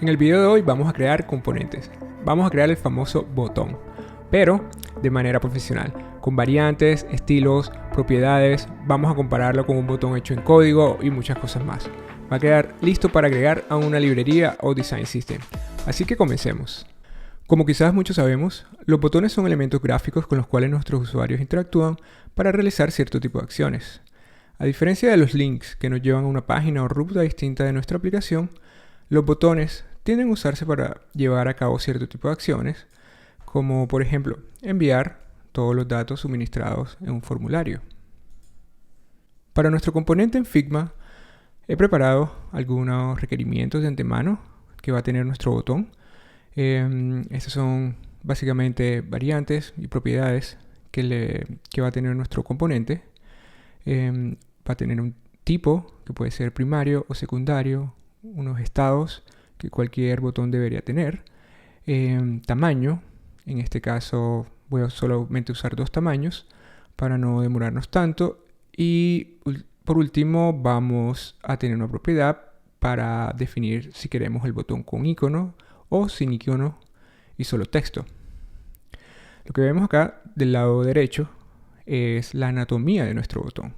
En el video de hoy vamos a crear componentes. Vamos a crear el famoso botón, pero de manera profesional, con variantes, estilos, propiedades. Vamos a compararlo con un botón hecho en código y muchas cosas más. Va a quedar listo para agregar a una librería o design system. Así que comencemos. Como quizás muchos sabemos, los botones son elementos gráficos con los cuales nuestros usuarios interactúan para realizar cierto tipo de acciones. A diferencia de los links que nos llevan a una página o ruta distinta de nuestra aplicación, los botones tienden a usarse para llevar a cabo cierto tipo de acciones, como por ejemplo enviar todos los datos suministrados en un formulario. Para nuestro componente en Figma, he preparado algunos requerimientos de antemano que va a tener nuestro botón. Estas son básicamente variantes y propiedades que va a tener nuestro componente. Va a tener un tipo que puede ser primario o secundario, unos estados que cualquier botón debería tener, tamaño. En este caso voy a solamente usar 2 tamaños para no demorarnos tanto, y por último vamos a tener una propiedad para definir si queremos el botón con icono o sin icono y solo texto. Lo que vemos acá del lado derecho es la anatomía de nuestro botón,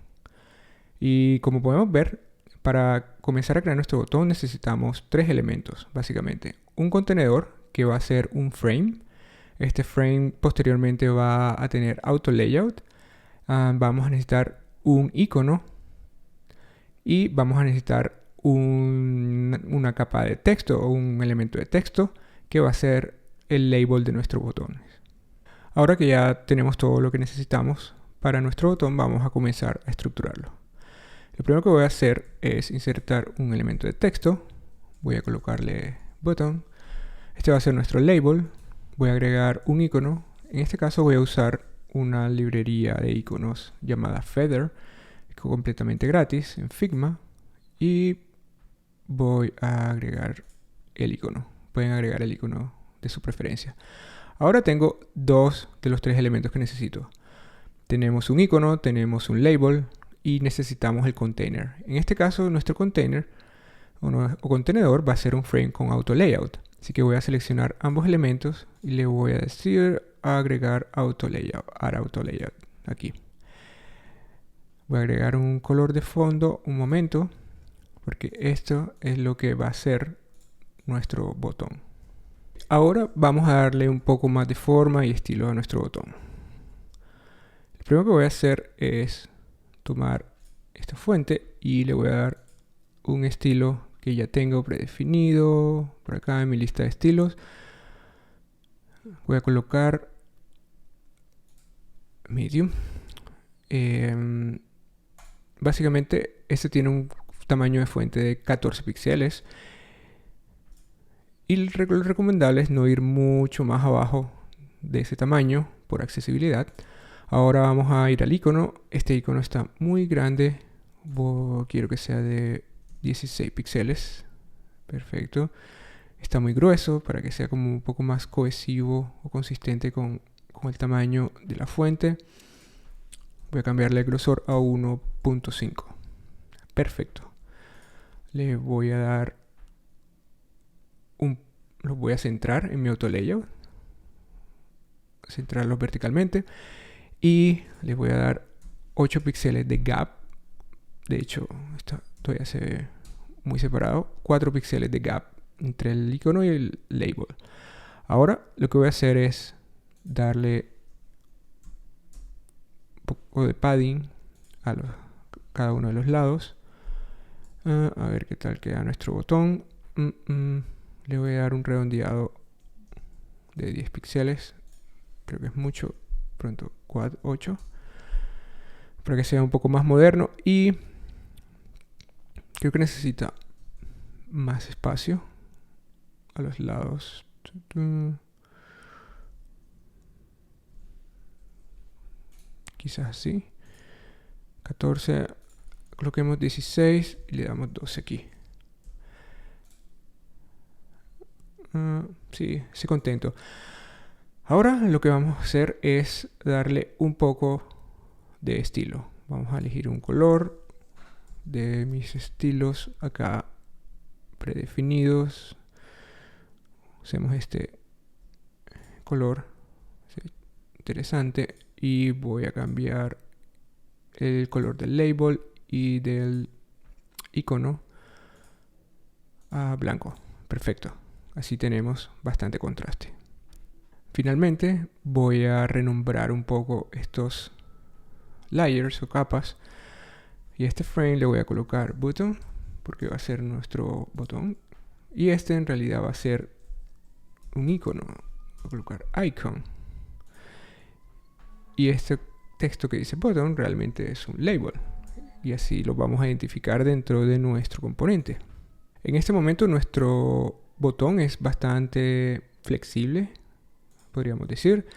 y como podemos ver, para comenzar a crear nuestro botón necesitamos 3 elementos, básicamente. Un contenedor que va a ser un frame. Este frame posteriormente va a tener auto layout. Vamos a necesitar un icono y vamos a necesitar una capa de texto o un elemento de texto que va a ser el label de nuestros botones. Ahora que ya tenemos todo lo que necesitamos para nuestro botón, vamos a comenzar a estructurarlo. Lo primero que voy a hacer es insertar un elemento de texto. Voy a colocarle button. Este va a ser nuestro label. Voy a agregar un icono. En este caso voy a usar una librería de iconos llamada Feather, completamente gratis en Figma. Y voy a agregar el icono. Pueden agregar el icono de su preferencia. Ahora tengo 2 de los 3 elementos que necesito. Tenemos un icono, tenemos un label y necesitamos el container. En este caso, nuestro container o contenedor va a ser un frame con auto layout. Así que voy a seleccionar ambos elementos y le voy a decir agregar auto layout, add auto layout aquí. Voy a agregar un color de fondo un momento, porque esto es lo que va a ser nuestro botón. Ahora vamos a darle un poco más de forma y estilo a nuestro botón. Lo primero que voy a hacer es tomar esta fuente y le voy a dar un estilo que ya tengo predefinido por acá en mi lista de estilos. Voy a colocar medium. Básicamente este tiene un tamaño de fuente de 14 píxeles y lo recomendable es no ir mucho más abajo de ese tamaño por accesibilidad. Ahora vamos a ir al icono. Este icono está muy grande. Quiero que sea de 16 píxeles. Perfecto. Está muy grueso para que sea como un poco más cohesivo o consistente con el tamaño de la fuente. Voy a cambiarle el grosor a 1.5. Perfecto. Le voy a dar lo voy a centrar en mi auto layout. Centrarlo verticalmente. Y le voy a dar 8 píxeles de gap. De hecho, esto todavía se ve muy separado. 4 píxeles de gap entre el icono y el label. Ahora lo que voy a hacer es darle un poco de padding a cada uno de los lados. A ver qué tal queda nuestro botón. Le voy a dar un redondeado de 10 píxeles. Creo que es mucho. Pronto 8 para que sea un poco más moderno, y creo que necesita más espacio a los lados. Quizás así. 14, coloquemos 16 y le damos 12 aquí. Sí, estoy contento. Ahora lo que vamos a hacer es darle un poco de estilo. Vamos a elegir un color de mis estilos acá predefinidos. Usemos este color interesante y voy a cambiar el color del label y del icono a blanco. Perfecto. Así tenemos bastante contraste. Finalmente voy a renombrar un poco estos layers o capas, y este frame le voy a colocar button porque va a ser nuestro botón, y este en realidad va a ser un icono. Voy a colocar icon, y este texto que dice button realmente es un label, y así lo vamos a identificar dentro de nuestro componente. En este momento nuestro botón es bastante flexible, podríamos decir.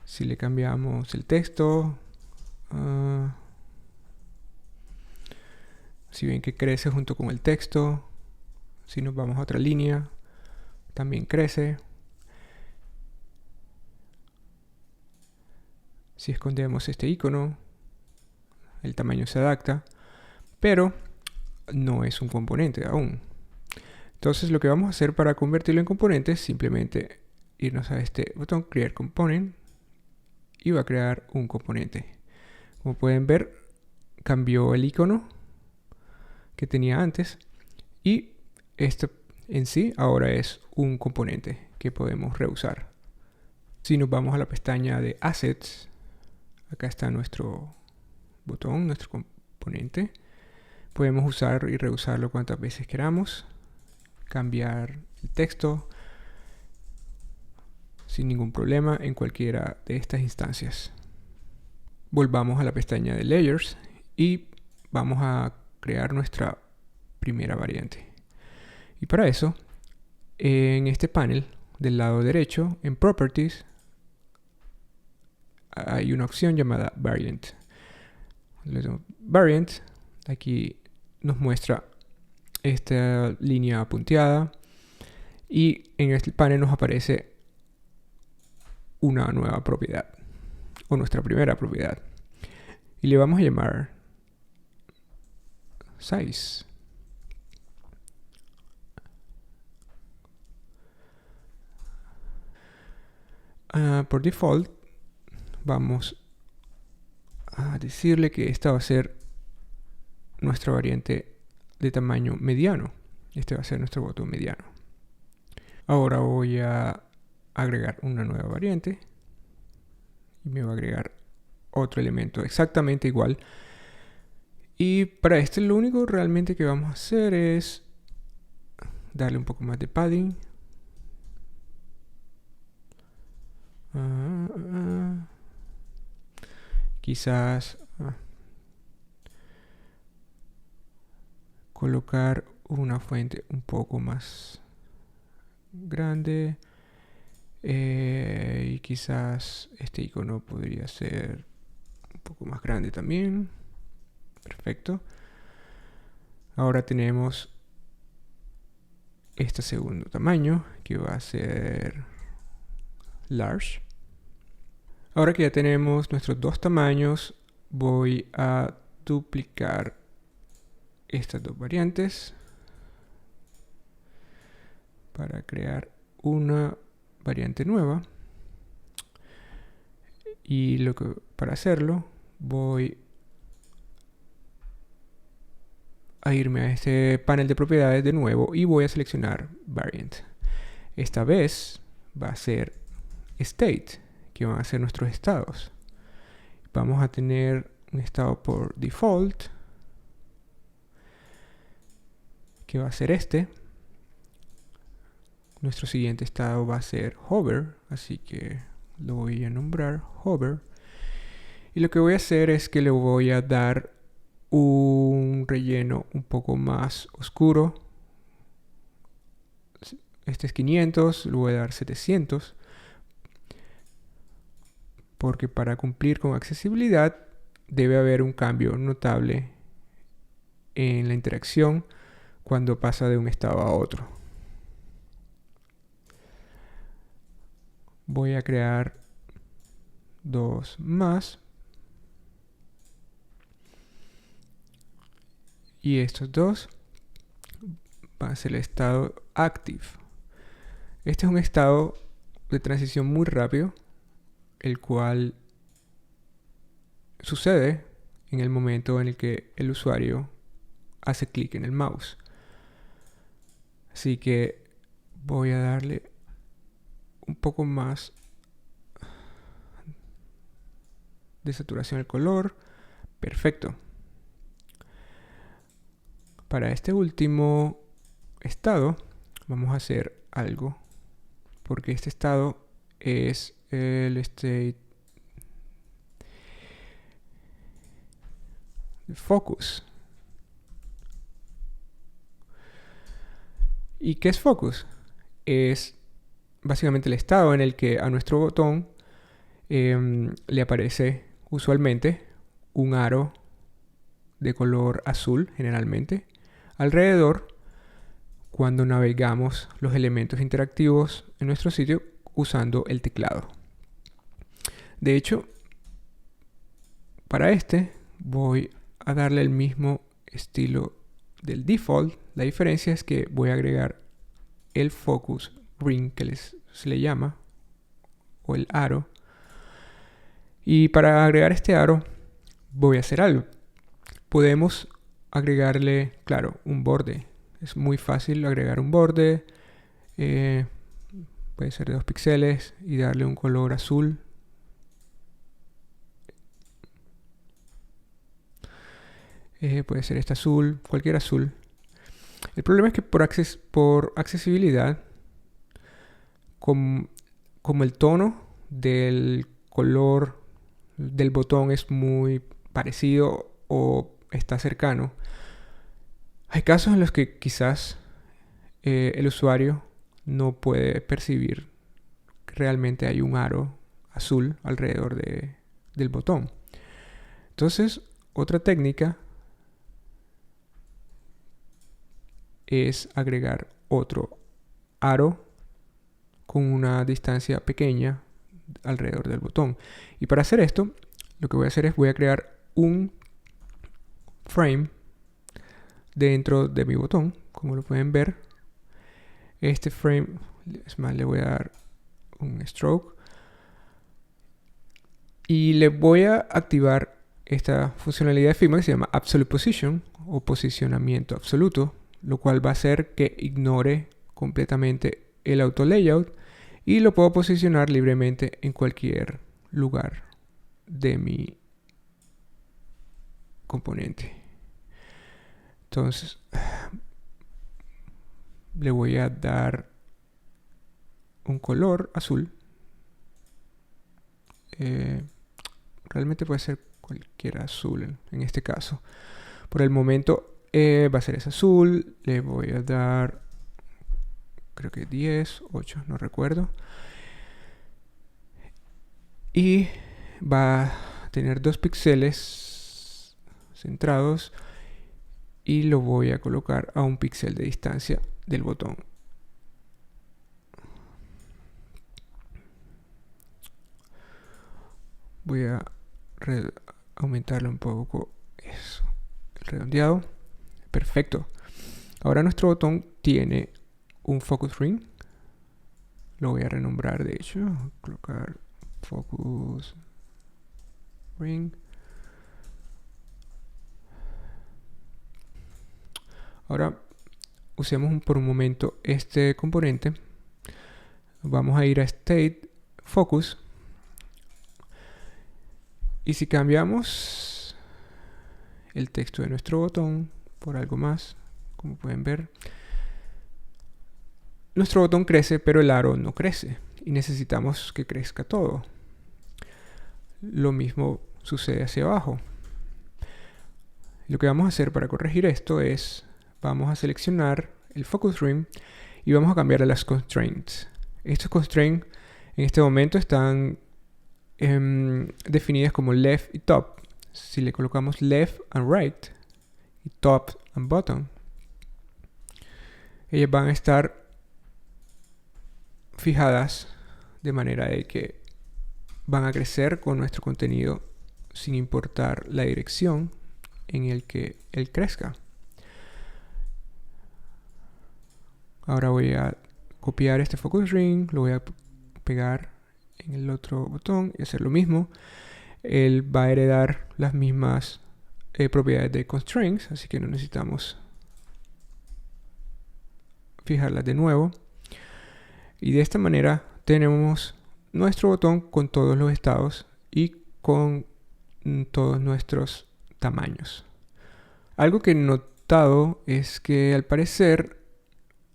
Si le cambiamos el texto, si ven que crece junto con el texto, si nos vamos a otra línea, también crece. Si escondemos este icono, el tamaño se adapta, pero no es un componente aún. Entonces lo que vamos a hacer para convertirlo en componente es simplemente irnos a este botón Create Component y va a crear un componente. Como pueden ver, cambió el icono que tenía antes, y este en sí ahora es un componente que podemos reusar. Si nos vamos a la pestaña de Assets, acá está nuestro botón, nuestro componente. Podemos usar y reusarlo cuantas veces queramos, cambiar el texto sin ningún problema en cualquiera de estas instancias. Volvamos a la pestaña de Layers y vamos a crear nuestra primera variante. Y para eso, en este panel del lado derecho, en Properties, hay una opción llamada Variant. Variant, aquí nos muestra esta línea punteada, y en este panel nos aparece una nueva propiedad, o nuestra primera propiedad, y le vamos a llamar Size. Por default vamos a decirle que esta va a ser nuestra variante de tamaño mediano. Este va a ser nuestro botón mediano. Ahora voy a agregar una nueva variante y me va a agregar otro elemento exactamente igual. Y para este lo único realmente que vamos a hacer es darle un poco más de padding. Quizás colocar una fuente un poco más grande, y quizás este icono podría ser un poco más grande también. Perfecto. Ahora tenemos este segundo tamaño que va a ser large. Ahora que ya tenemos nuestros dos tamaños, voy a duplicar estas dos variantes para crear una variante nueva. Y para hacerlo voy a irme a este panel de propiedades de nuevo y voy a seleccionar Variant. Esta vez va a ser State, que van a ser nuestros estados. Vamos a tener un estado por default, que va a ser este. Nuestro siguiente estado va a ser hover, así que lo voy a nombrar hover. Y lo que voy a hacer es que le voy a dar un relleno un poco más oscuro. Este es 500, le voy a dar 700. Porque para cumplir con accesibilidad debe haber un cambio notable en la interacción cuando pasa de un estado a otro. Voy a crear dos más. Y estos dos van a ser el estado active. Este es un estado de transición muy rápido, el cual sucede en el momento en el que el usuario hace clic en el mouse. Así que voy a darle un poco más de saturación al color. Perfecto. Para este último estado vamos a hacer algo, porque este estado es el state de focus. ¿Y qué es focus? Es básicamente el estado en el que a nuestro botón le aparece usualmente un aro de color azul, generalmente, alrededor cuando navegamos los elementos interactivos en nuestro sitio usando el teclado. De hecho, para este voy a darle el mismo estilo del default. La diferencia es que voy a agregar el focus ring que se le llama, o el aro. Y para agregar este aro voy a hacer algo. Podemos agregarle, claro, un borde. Es muy fácil agregar un borde. Puede ser de 2 píxeles y darle un color azul. Puede ser este azul, cualquier azul. El problema es que por accesibilidad, como el tono del color del botón es muy parecido o está cercano, hay casos en los que quizás el usuario no puede percibir que realmente hay un aro azul alrededor del botón. Entonces, otra técnica es agregar otro aro con una distancia pequeña alrededor del botón. Y para hacer esto, lo que voy a hacer es voy a crear un frame dentro de mi botón. Como lo pueden ver, este frame, es más, le voy a dar un stroke y le voy a activar esta funcionalidad de Figma que se llama Absolute Position o posicionamiento absoluto, lo cual va a hacer que ignore completamente el auto layout y lo puedo posicionar libremente en cualquier lugar de mi componente. Entonces le voy a dar un color azul. Realmente puede ser cualquier azul en este caso. Por el momento va a ser ese azul. Le voy a dar, creo que 10, 8, no recuerdo. Y va a tener 2 píxeles centrados. Y lo voy a colocar a 1 píxel de distancia del botón. Voy a aumentarle un poco eso, el redondeado. Perfecto. Ahora nuestro botón tiene un focus ring. Lo voy a renombrar, de hecho. Colocar focus ring. Ahora usemos por un momento este componente. Vamos a ir a State Focus. Y si cambiamos el texto de nuestro botón por algo más, como pueden ver, nuestro botón crece, pero el aro no crece. Y necesitamos que crezca todo. Lo mismo sucede hacia abajo. Lo que vamos a hacer para corregir esto es, vamos a seleccionar el focus ring y vamos a cambiar a las constraints. Estos constraints en este momento están definidas como left y top. Si le colocamos left and right y top and bottom, ellas van a estar fijadas de manera de que van a crecer con nuestro contenido sin importar la dirección en el que él crezca. Ahora voy a copiar este focus ring, lo voy a pegar en el otro botón y hacer lo mismo. Él va a heredar las mismas propiedades de constraints, así que no necesitamos fijarlas de nuevo. Y de esta manera tenemos nuestro botón con todos los estados y con todos nuestros tamaños. Algo que he notado es que al parecer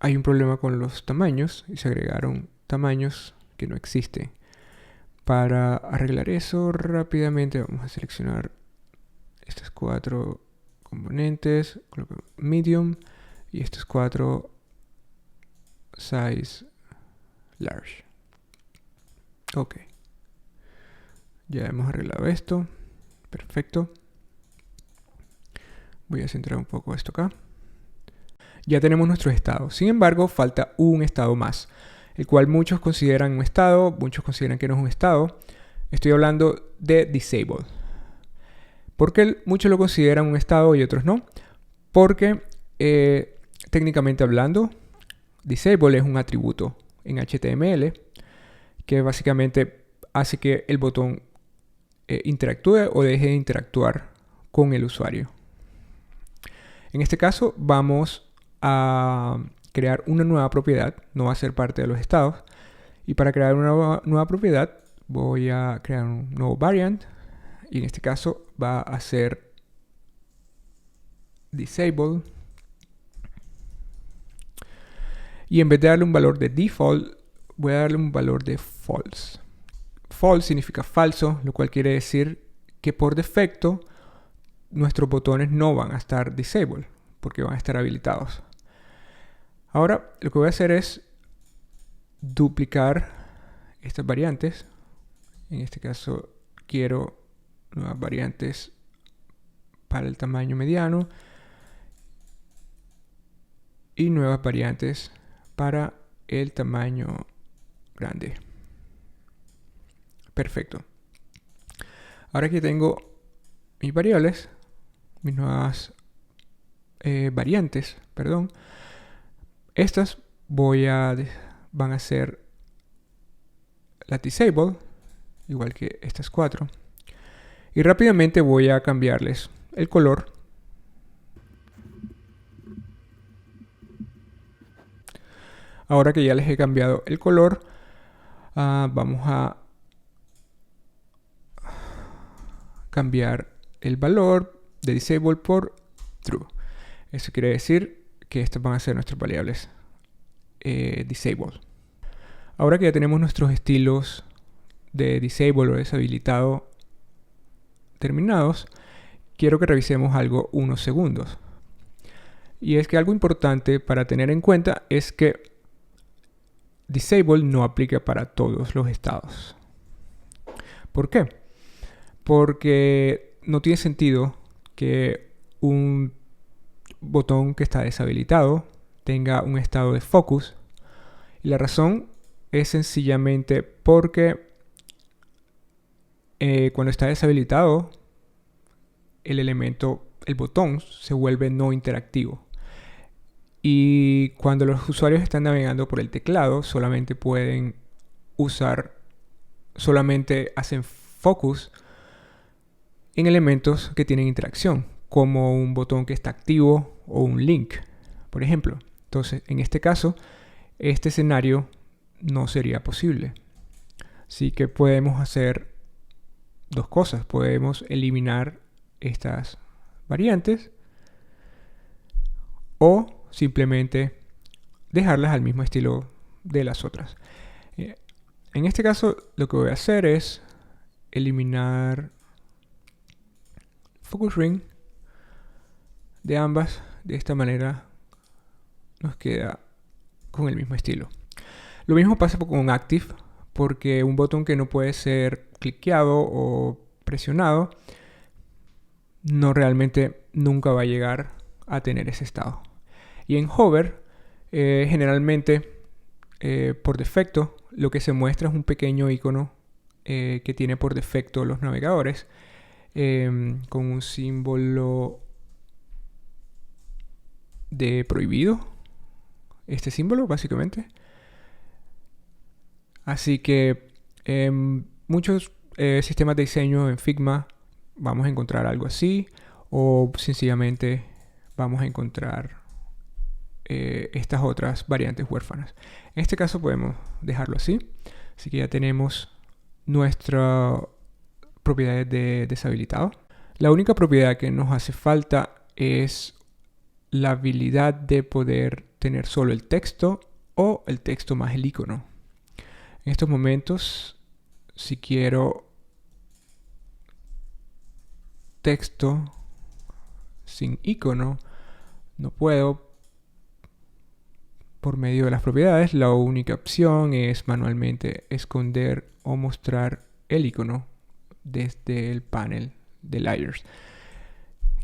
hay un problema con los tamaños y se agregaron tamaños que no existen. Para arreglar eso rápidamente vamos a seleccionar estas 4 componentes, medium, y estos 4 size large. Ok, ya hemos arreglado esto. Perfecto. Voy a centrar un poco esto acá. Ya tenemos nuestro estado. Sin embargo, falta un estado más, el cual muchos consideran un estado, muchos consideran que no es un estado. Estoy hablando de disable. ¿Por qué muchos lo consideran un estado y otros no? Porque técnicamente hablando, disable es un atributo en HTML que básicamente hace que el botón interactúe o deje de interactuar con el usuario. En este caso vamos a crear una nueva propiedad, no va a ser parte de los estados. Y para crear una nueva propiedad voy a crear un nuevo variant y en este caso va a ser disable. Y en vez de darle un valor de default, voy a darle un valor de false. False significa falso, lo cual quiere decir que por defecto nuestros botones no van a estar disable, porque van a estar habilitados. Ahora lo que voy a hacer es duplicar estas variantes. En este caso quiero nuevas variantes para el tamaño mediano y nuevas variantes para el tamaño grande. Perfecto. Ahora que tengo mis variables, mis nuevas variantes, perdón, estas van a ser la disable, igual que estas 4. Y rápidamente voy a cambiarles el color. Ahora que ya les he cambiado el color, vamos a cambiar el valor de disable por true. Eso quiere decir que estas van a ser nuestras variables disable. Ahora que ya tenemos nuestros estilos de disable o deshabilitado terminados, quiero que revisemos algo unos segundos. Y es que algo importante para tener en cuenta es que disable no aplica para todos los estados. ¿Por qué? Porque no tiene sentido que un botón que está deshabilitado tenga un estado de focus. Y la razón es sencillamente porque cuando está deshabilitado, el botón se vuelve no interactivo. Y cuando los usuarios están navegando por el teclado, solamente hacen focus en elementos que tienen interacción, como un botón que está activo o un link, por ejemplo. Entonces, en este caso, este escenario no sería posible. Así que podemos hacer dos cosas. Podemos eliminar estas variantes o simplemente dejarlas al mismo estilo de las otras. En este caso lo que voy a hacer es eliminar focus ring de ambas. De esta manera nos queda con el mismo estilo. Lo mismo pasa con active, porque un botón que no puede ser cliqueado o presionado no realmente nunca va a llegar a tener ese estado. Y en hover generalmente por defecto lo que se muestra es un pequeño icono que tiene por defecto los navegadores con un símbolo de prohibido, este símbolo básicamente, Así que en muchos sistemas de diseño en Figma vamos a encontrar algo así, o sencillamente vamos a encontrar estas otras variantes huérfanas. En este caso podemos dejarlo así. Así que ya tenemos nuestras propiedades de deshabilitado. La única propiedad que nos hace falta es la habilidad de poder tener solo el texto o el texto más el icono. En estos momentos, si quiero texto sin icono, no puedo. Por medio de las propiedades, la única opción es manualmente esconder o mostrar el icono desde el panel de layers,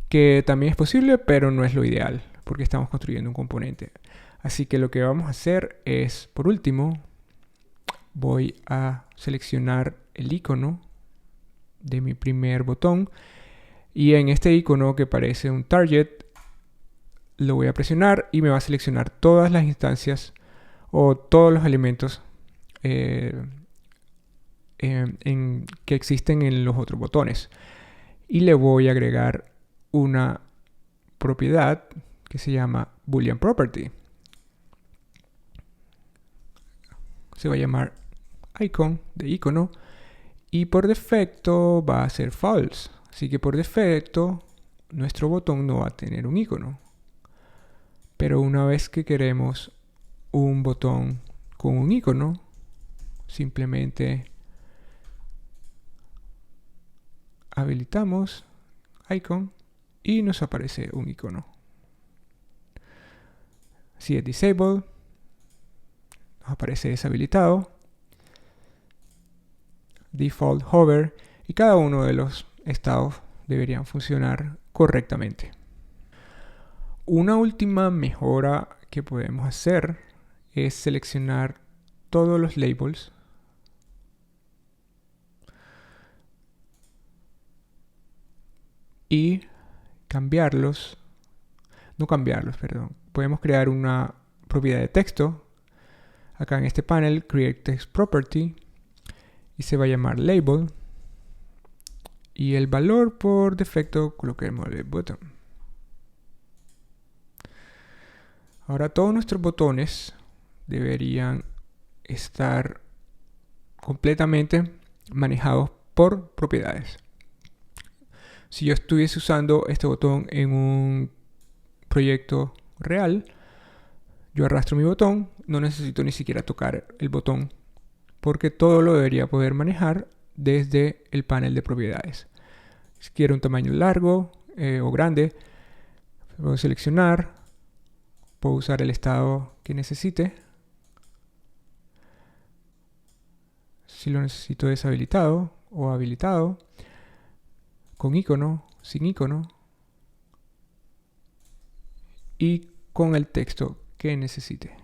que también es posible, pero no es lo ideal porque estamos construyendo un componente. Así que lo que vamos a hacer es, por último, voy a seleccionar el icono de mi primer botón, y en este icono que parece un target lo voy a presionar y me va a seleccionar todas las instancias o todos los elementos que existen en los otros botones, y le voy a agregar una propiedad que se llama Boolean Property. Se va a llamar icon de icono y por defecto va a ser false. Así que por defecto nuestro botón no va a tener un icono. Pero una vez que queremos un botón con un icono, simplemente habilitamos icon y nos aparece un icono. Si es disable, nos aparece deshabilitado, default hover, y cada uno de los estados deberían funcionar correctamente. Una última mejora que podemos hacer es seleccionar todos los labels y podemos crear una propiedad de texto acá en este panel, Create Text Property, y se va a llamar Label, y el valor por defecto coloquemos el button. Ahora todos nuestros botones deberían estar completamente manejados por propiedades. Si yo estuviese usando este botón en un proyecto real, yo arrastro mi botón, no necesito ni siquiera tocar el botón, porque todo lo debería poder manejar desde el panel de propiedades. Si quiero un tamaño largo o grande, puedo seleccionar, puedo usar el estado que necesite. Si lo necesito deshabilitado o habilitado, con icono, sin icono, y con el texto que necesite.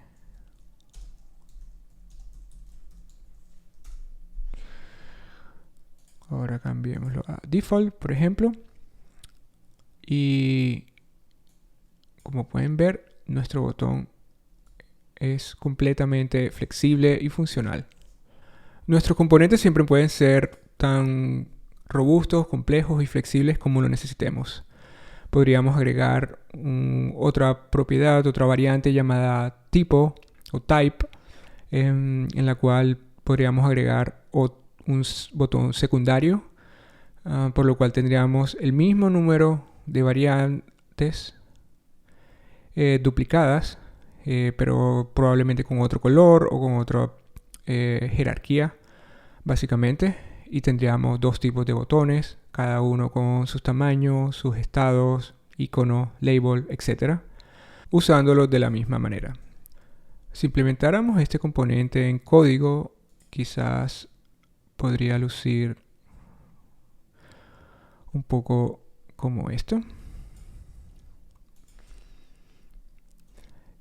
Ahora cambiémoslo a default, por ejemplo. Y como pueden ver, nuestro botón es completamente flexible y funcional. Nuestros componentes siempre pueden ser tan robustos, complejos y flexibles como lo necesitemos. Podríamos agregar otra propiedad, otra variante llamada tipo o type, en la cual podríamos agregar un botón secundario, por lo cual tendríamos el mismo número de variantes duplicadas, pero probablemente con otro color o con otra jerarquía, básicamente. Y tendríamos dos tipos de botones, cada uno con sus tamaños, sus estados, icono, label, etc., usándolos de la misma manera. Si implementáramos este componente en código, quizás podría lucir un poco como esto.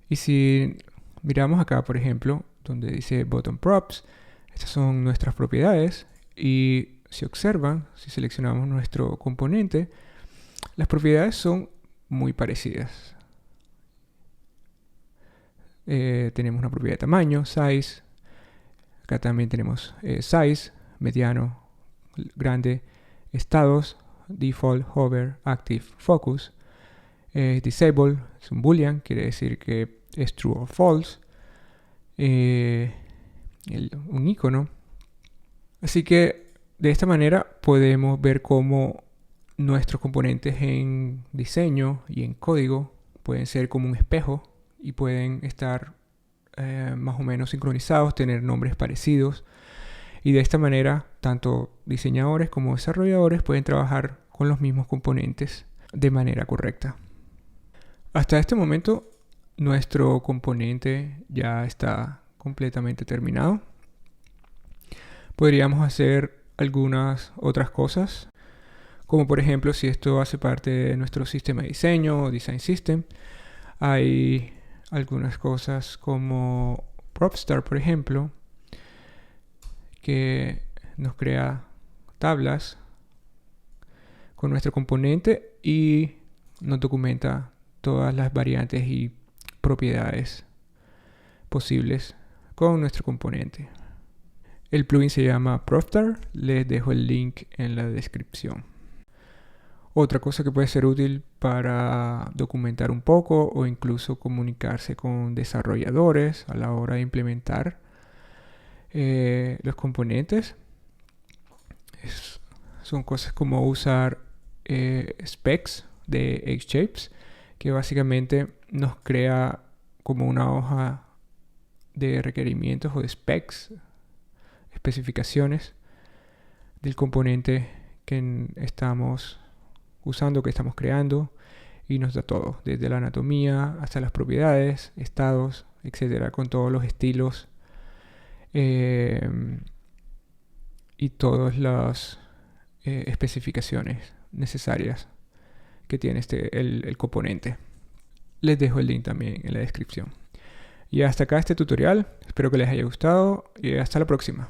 Y si miramos acá, por ejemplo, donde dice button props, estas son nuestras propiedades. Y si observan, si seleccionamos nuestro componente, las propiedades son muy parecidas. Tenemos una propiedad de tamaño, size, Acá también tenemos size, mediano, grande, estados, default, hover, active, focus. Disable es un boolean, quiere decir que es true o false. Un icono. Así que de esta manera podemos ver cómo nuestros componentes en diseño y en código pueden ser como un espejo y pueden estar más o menos sincronizados, tener nombres parecidos. Y de esta manera, tanto diseñadores como desarrolladores pueden trabajar con los mismos componentes de manera correcta. Hasta este momento, nuestro componente ya está completamente terminado. Podríamos hacer algunas otras cosas, como por ejemplo, si esto hace parte de nuestro sistema de diseño o design system, hay algunas cosas como Propstar, por ejemplo, que nos crea tablas con nuestro componente y nos documenta todas las variantes y propiedades posibles con nuestro componente. El plugin se llama Propstar, les dejo el link en la descripción. Otra cosa que puede ser útil para documentar un poco o incluso comunicarse con desarrolladores a la hora de implementar los componentes son cosas como usar specs de Xshapes, que básicamente nos crea como una hoja de requerimientos o de specs, especificaciones del componente que estamos usando, que estamos creando, y nos da todo, desde la anatomía hasta las propiedades, estados, etcétera, con todos los estilos y todas las especificaciones necesarias que tiene el componente. Les dejo el link también en la descripción. Y hasta acá este tutorial. Espero que les haya gustado y hasta la próxima.